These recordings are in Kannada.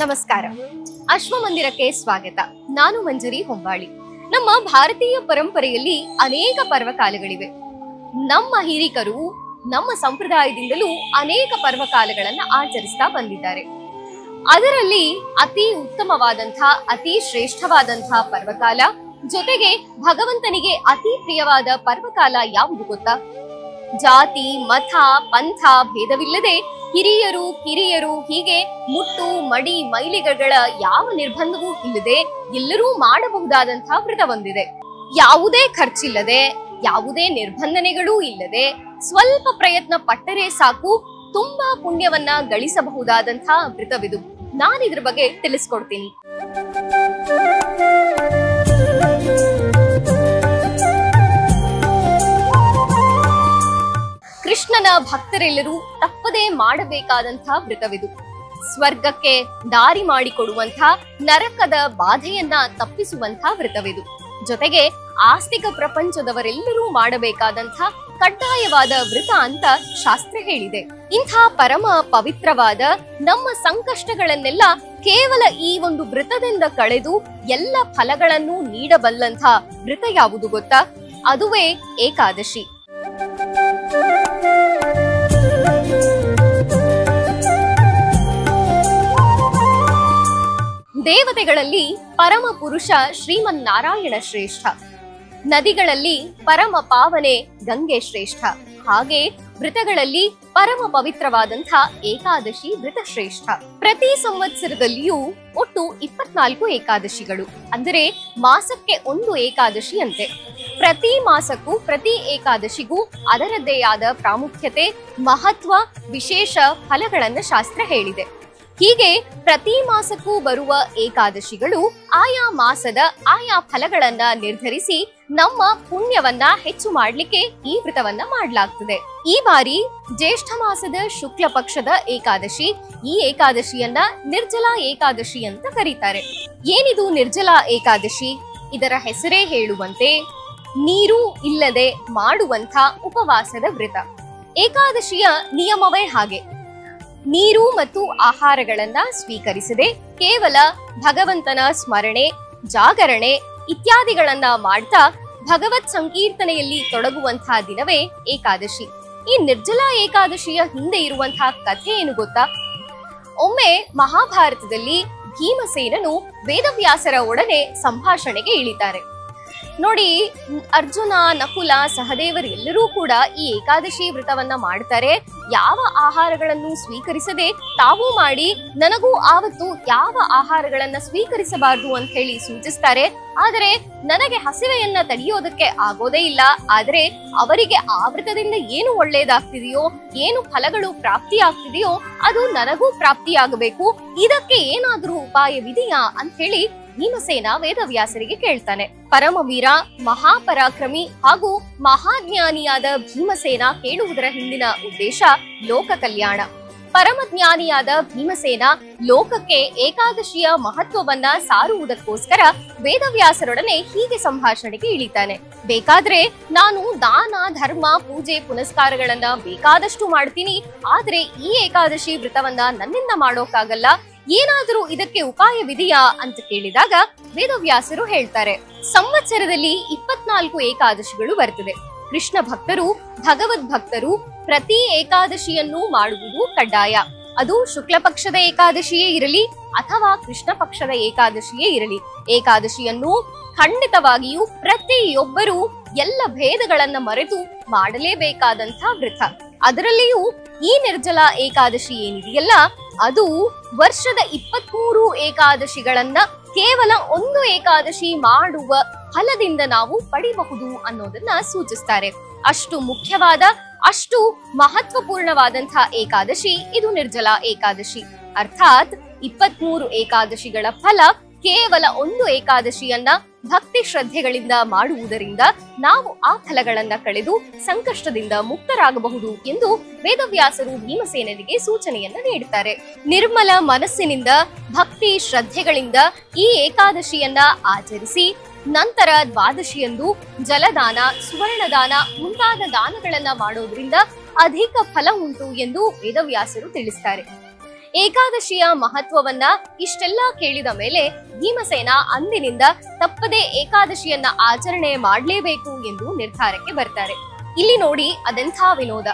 ನಮಸ್ಕಾರ. ಅಶ್ವಮಂದಿರಕ್ಕೆ ಸ್ವಾಗತ. ನಾನು ಮಂಜರಿ ಹೊಂಬಾಳಿ. ನಮ್ಮ ಭಾರತೀಯ ಪರಂಪರೆಯಲ್ಲಿ ಅನೇಕ ಪರ್ವಕಾಲಗಳಿವೆ. ನಮ್ಮ ಹಿರಿಕರು ನಮ್ಮ ಸಂಪ್ರದಾಯದಿಂದಲೂ ಅನೇಕ ಪರ್ವಕಾಲಗಳನ್ನ ಆಚರಿಸ್ತಾ ಬಂದಿದ್ದಾರೆ. ಅದರಲ್ಲಿ ಅತಿ ಉತ್ತಮವಾದಂತಹ ಅತಿ ಶ್ರೇಷ್ಠವಾದಂತಹ ಪರ್ವಕಾಲ ಜೊತೆಗೆ ಭಗವಂತನಿಗೆ ಅತಿ ಪ್ರಿಯವಾದ ಪರ್ವಕಾಲ ಯಾವುದು ಗೊತ್ತಾ? ಜಾತಿ ಮತ ಪಂಥ ಭೇದವಿಲ್ಲದೆ ಹಿರಿಯರು ಕಿರಿಯರು ಹೀಗೆ ಮುಟ್ಟು ಮಡಿ ಮೈಲಿಗೆಗಳ ಯಾವ ನಿರ್ಬಂಧವೂ ಇಲ್ಲದೆ ಎಲ್ಲರೂ ಮಾಡಬಹುದಾದಂತಹ ವ್ರತ ಹೊಂದಿದೆ. ಯಾವುದೇ ಖರ್ಚಿಲ್ಲದೆ ಯಾವುದೇ ನಿರ್ಬಂಧನೆಗಳೂ ಇಲ್ಲದೆ ಸ್ವಲ್ಪ ಪ್ರಯತ್ನ ಪಟ್ಟರೆ ಸಾಕು ತುಂಬಾ ಪುಣ್ಯವನ್ನ ಗಳಿಸಬಹುದಾದಂತಹ ವ್ರತವಿದು. ನಾನಿದ್ರ ಬಗ್ಗೆ ತಿಳಿಸ್ಕೊಡ್ತೀನಿ. ಕೃಷ್ಣನ ಭಕ್ತರೆಲ್ಲರೂ ತಪ್ಪದೇ ಮಾಡಬೇಕಾದಂತಹ ವ್ರತವಿದು. ಸ್ವರ್ಗಕ್ಕೆ ದಾರಿ ಮಾಡಿಕೊಡುವಂತಹ ನರಕದ ಬಾಧೆಯನ್ನ ತಪ್ಪಿಸುವಂತಹ ವ್ರತವಿದು. ಜೊತೆಗೆ ಆಸ್ತಿಕ ಪ್ರಪಂಚದವರೆಲ್ಲರೂ ಮಾಡಬೇಕಾದಂತಹ ಕಡ್ಡಾಯವಾದ ವ್ರತ ಅಂತ ಶಾಸ್ತ್ರ ಹೇಳಿದೆ. ಇಂಥ ಪರಮ ಪವಿತ್ರವಾದ ನಮ್ಮ ಸಂಕಷ್ಟಗಳನ್ನೆಲ್ಲ ಕೇವಲ ಈ ಒಂದು ವ್ರತದಿಂದ ಕಳೆದು ಎಲ್ಲ ಫಲಗಳನ್ನು ನೀಡಬಲ್ಲಂಥ ವ್ರತ ಯಾವುದು ಗೊತ್ತಾ? ಅದುವೇ ಏಕಾದಶಿ. ದೇವತೆಗಳಲ್ಲಿ ಪರಮ ಪುರುಷ ಶ್ರೀಮನ್ನಾರಾಯಣ ಶ್ರೇಷ್ಠ. ನದಿಗಳಲ್ಲಿ ಪರಮ ಪಾವನೆ ಗಂಗೆ ಶ್ರೇಷ್ಠ. ಹಾಗೆ ವ್ರತಗಳಲ್ಲಿ ಪರಮ ಪವಿತ್ರವಾದಂಥ ಏಕಾದಶಿ ವ್ರತ ಶ್ರೇಷ್ಠ. ಪ್ರತಿ ಸಂವತ್ಸರದಲ್ಲಿಯೂ ಒಟ್ಟು 24 ಏಕಾದಶಿಗಳು, ಅಂದರೆ ಮಾಸಕ್ಕೆ ಒಂದು ಏಕಾದಶಿ ಅಂತೆ. ಪ್ರತಿ ಮಾಸಕ್ಕೂ ಪ್ರತಿ ಏಕಾದಶಿಗೂ ಅದರದ್ದೇ ಆದ ಪ್ರಾಮುಖ್ಯತೆ, ಮಹತ್ವ, ವಿಶೇಷ ಫಲಗಳನ್ನ ಶಾಸ್ತ್ರ ಹೇಳಿದೆ. ಹೀಗೆ ಪ್ರತಿ ಮಾಸಕ್ಕೂ ಬರುವ ಏಕಾದಶಿಗಳು ಆಯಾ ಮಾಸದ ಆಯಾ ಫಲಗಳನ್ನ ನಿರ್ಧರಿಸಿ ನಮ್ಮ ಪುಣ್ಯವನ್ನ ಹೆಚ್ಚು ಮಾಡ್ಲಿಕ್ಕೆ ಈ ವ್ರತವನ್ನ ಮಾಡಲಾಗ್ತದೆ. ಈ ಬಾರಿ ಜ್ಯೇಷ್ಠ ಮಾಸದ ಶುಕ್ಲ ಪಕ್ಷದ ಏಕಾದಶಿ. ಈ ಏಕಾದಶಿಯನ್ನ ನಿರ್ಜಲಾ ಏಕಾದಶಿ ಅಂತ ಕರೀತಾರೆ. ಏನಿದು ನಿರ್ಜಲಾ ಏಕಾದಶಿ? ಇದರ ಹೆಸರೇ ಹೇಳುವಂತೆ ನೀರು ಇಲ್ಲದೆ ಮಾಡುವಂತ ಉಪವಾಸದ ವ್ರತ. ಏಕಾದಶಿಯ ನಿಯಮವೇ ಹಾಗೆ. ನೀರು ಮತ್ತು ಆಹಾರಗಳನ್ನ ಸ್ವೀಕರಿಸದೆ ಕೇವಲ ಭಗವಂತನ ಸ್ಮರಣೆ, ಜಾಗರಣೆ ಇತ್ಯಾದಿಗಳನ್ನ ಮಾಡ್ತಾ ಭಗವತ್ ಸಂಕೀರ್ತನೆಯಲ್ಲಿ ತೊಡಗುವಂತಹ ದಿನವೇ ಏಕಾದಶಿ. ಈ ನಿರ್ಜಲಾ ಏಕಾದಶಿಯ ಹಿಂದೆ ಇರುವಂತಹ ಕಥೆ ಏನು ಗೊತ್ತಾ? ಒಮ್ಮೆ ಮಹಾಭಾರತದಲ್ಲಿ ಭೀಮಸೇನನು ವೇದವ್ಯಾಸರ ಒಡನೆ ಸಂಭಾಷಣೆಗೆ ಇಳಿತಾರೆ. ನೋಡಿ, ಅರ್ಜುನ, ನಕುಲ, ಸಹದೇವರು ಎಲ್ಲರೂ ಕೂಡ ಈ ಏಕಾದಶಿ ವ್ರತವನ್ನ ಮಾಡ್ತಾರೆ. ಯಾವ ಆಹಾರಗಳನ್ನು ಸ್ವೀಕರಿಸದೆ ತಾವು ಮಾಡಿ ನನಗೂ ಆವತ್ತು ಯಾವ ಆಹಾರಗಳನ್ನ ಸ್ವೀಕರಿಸಬಾರದು ಅಂತ ಹೇಳಿ ಸೂಚಿಸ್ತಾರೆ. ಆದರೆ ನನಗೆ ಹಸಿವೆಯನ್ನ ತಡೆಯೋದಕ್ಕೆ ಆಗೋದೇ ಇಲ್ಲ. ಆದರೆ ಅವರಿಗೆ ಆ ವ್ರತದಿಂದ ಏನು ಒಳ್ಳೇದಾಗ್ತಿದೆಯೋ, ಏನು ಫಲಗಳು ಪ್ರಾಪ್ತಿಯಾಗ್ತಿದೆಯೋ ಅದು ನನಗೂ ಪ್ರಾಪ್ತಿಯಾಗಬೇಕು. ಇದಕ್ಕೆ ಏನಾದ್ರೂ ಉಪಾಯವಿದೆಯಾ ಅಂತ ಹೇಳಿ ಭೀಮಸೇನ ವೇದವ್ಯಾಸರಿಗೆ ಕೇಳ್ತಾನೆ. ಪರಮವೀರ, ಮಹಾಪರಾಕ್ರಮಿ ಹಾಗೂ ಮಹಾಜ್ಞಾನಿಯಾದ ಭೀಮಸೇನ ಕೇಳುವುದರ ಹಿಂದಿನ ಉದ್ದೇಶ ಲೋಕ ಕಲ್ಯಾಣ. ಪರಮಜ್ಞಾನಿಯಾದ ಭೀಮಸೇನ ಲೋಕಕ್ಕೆ ಏಕಾದಶಿಯ ಮಹತ್ವವನ್ನ ಸಾರುವುದಕ್ಕೋಸ್ಕರ ವೇದವ್ಯಾಸರೊಡನೆ ಹೀಗೆ ಸಂಭಾಷಣೆಗೆ ಇಳಿತಾನೆ. ಬೇಕಾದ್ರೆ ನಾನು ದಾನ, ಧರ್ಮ, ಪೂಜೆ ಪುನಸ್ಕಾರಗಳನ್ನ ಬೇಕಾದಷ್ಟು ಮಾಡ್ತೀನಿ. ಆದ್ರೆ ಈ ಏಕಾದಶಿ ವ್ರತವನ್ನ ನನ್ನಿಂದ ಮಾಡೋಕ್ಕಾಗಲ್ಲ. ಏನಾದರೂ ಇದಕ್ಕೆ ಉಪಾಯವಿದೆಯಾ ಅಂತ ಕೇಳಿದಾಗ ವೇದವ್ಯಾಸರು ಹೇಳ್ತಾರೆ, ಸಂವತ್ಸರದಲ್ಲಿ 24 ಏಕಾದಶಿಗಳು ಬರ್ತದೆ. ಕೃಷ್ಣ ಭಕ್ತರು, ಭಗವದ್ ಭಕ್ತರು ಪ್ರತಿ ಏಕಾದಶಿಯನ್ನು ಮಾಡುವುದು ಕಡ್ಡಾಯ. ಅದು ಶುಕ್ಲ ಪಕ್ಷದ ಏಕಾದಶಿಯೇ ಇರಲಿ ಅಥವಾ ಕೃಷ್ಣ ಪಕ್ಷದ ಏಕಾದಶಿಯೇ ಇರಲಿ, ಏಕಾದಶಿಯನ್ನು ಖಂಡಿತವಾಗಿಯೂ ಪ್ರತಿಯೊಬ್ಬರೂ ಎಲ್ಲ ಭೇದಗಳನ್ನ ಮರೆತು ಮಾಡಲೇಬೇಕಾದಂತ ವ್ರತ. ಅದರಲ್ಲಿಯೂ ಈ ನಿರ್ಜಲಾ ಏಕಾದಶಿ ಏನಿದೆಯಲ್ಲ, ಅದು ವರ್ಷದ 23 ಏಕಾದಶಿಗಳನ್ನ ಕೇವಲ ಒಂದು ಏಕಾದಶಿ ಮಾಡುವ ಫಲದಿಂದ ನಾವು ಪಡಿಬಹುದು ಅನ್ನೋದನ್ನ ಸೂಚಿಸ್ತಾರೆ. ಅಷ್ಟು ಮುಖ್ಯವಾದ, ಅಷ್ಟು ಮಹತ್ವಪೂರ್ಣವಾದಂತಹ ಏಕಾದಶಿ ಇದು ನಿರ್ಜಲಾ ಏಕಾದಶಿ. ಅರ್ಥಾತ್ 23 ಏಕಾದಶಿಗಳ ಫಲ ಕೇವಲ ಒಂದು ಏಕಾದಶಿಯನ್ನ ಭಕ್ತಿ ಶ್ರದ್ಧೆಗಳಿಂದ ಮಾಡುವುದರಿಂದ ನಾವು ಆ ಫಲಗಳನ್ನ ಕಳೆದು ಸಂಕಷ್ಟದಿಂದ ಮುಕ್ತರಾಗಬಹುದು ಎಂದು ವೇದವ್ಯಾಸರು ಭೀಮಸೇನನಿಗೆ ಸೂಚನೆಯನ್ನ ನೀಡುತ್ತಾರೆ. ನಿರ್ಮಲ ಮನಸ್ಸಿನಿಂದ ಭಕ್ತಿ ಶ್ರದ್ಧೆಗಳಿಂದ ಈ ಏಕಾದಶಿಯನ್ನ ಆಚರಿಸಿ ನಂತರ ದ್ವಾದಶಿಯಂದು ಜಲದಾನ, ಸುವರ್ಣದಾನ ಮುಂತಾದ ದಾನಗಳನ್ನ ಮಾಡೋದ್ರಿಂದ ಅಧಿಕ ಫಲ ಉಂಟು ಎಂದು ವೇದವ್ಯಾಸರು ತಿಳಿಸ್ತಾರೆ. ಏಕಾದಶಿಯ ಮಹತ್ವವನ್ನ ಇಷ್ಟೆಲ್ಲ ಕೇಳಿದ ಮೇಲೆ ಭೀಮಸೇನ ಅಂದಿನಿಂದ ತಪ್ಪದೇ ಏಕಾದಶಿಯನ್ನ ಆಚರಣೆ ಮಾಡಲೇಬೇಕು ಎಂದು ನಿರ್ಧಾರಕ್ಕೆ ಬರ್ತಾರೆ. ಇಲ್ಲಿ ನೋಡಿ ಅದೆಂಥ ವಿನೋದ.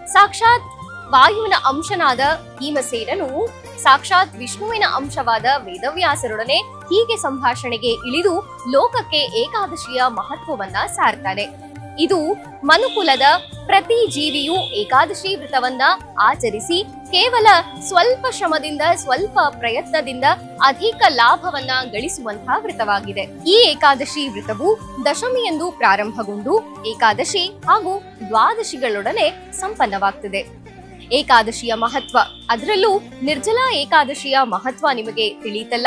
ಸಾಕ್ಷಾತ್ ವಾಯುವಿನ ಅಂಶನಾದ ಭೀಮಸೇನನು ಸಾಕ್ಷಾತ್ ವಿಷ್ಣುವಿನ ಅಂಶವಾದ ವೇದವ್ಯಾಸರೊಡನೆ ಹೀಗೆ ಸಂಭಾಷಣೆಗೆ ಇಳಿದು ಲೋಕಕ್ಕೆ ಏಕಾದಶಿಯ ಮಹತ್ವವನ್ನ ಸಾರ್ತಾನೆ. ಇದು ಮನುಕುಲದ ಪ್ರತಿ ಜೀವಿಯು ಏಕಾದಶಿ ವ್ರತವನ್ನ ಆಚರಿಸಿ ಕೇವಲ ಸ್ವಲ್ಪ ಶ್ರಮದಿಂದ ಸ್ವಲ್ಪ ಪ್ರಯತ್ನದಿಂದ ಅಧಿಕ ಲಾಭವನ್ನ ಗಳಿಸುವಂತಹ ವ್ರತವಾಗಿದೆ. ಈ ಏಕಾದಶಿ ವ್ರತವು ದಶಮಿಯಂದು ಪ್ರಾರಂಭಗೊಂಡು ಏಕಾದಶಿ ಹಾಗೂ ದ್ವಾದಶಿಗಳೊಡನೆ ಸಂಪನ್ನವಾಗ್ತದೆ. ಏಕಾದಶಿಯ ಮಹತ್ವ, ಅದರಲ್ಲೂ ನಿರ್ಜಲಾ ಏಕಾದಶಿಯ ಮಹತ್ವ ನಿಮಗೆ ತಿಳಿಯಿತಲ್ಲ.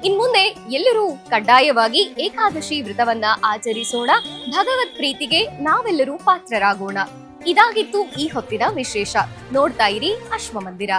ಇನ್ಮುಂದೆ ಎಲ್ಲರೂ ಕಡ್ಡಾಯವಾಗಿ ಏಕಾದಶಿ ವ್ರತವನ್ನ ಆಚರಿಸೋಣ. ಭಗವತ್ ಪ್ರೀತಿಗೆ ನಾವೆಲ್ಲರೂ ಪಾತ್ರರಾಗೋಣ. ಇದಾಗಿತ್ತು ಈ ಹೊತ್ತಿನ ವಿಶೇಷ. ನೋಡ್ತಾ ಇರಿ ಅಶ್ವಮಂದಿರ.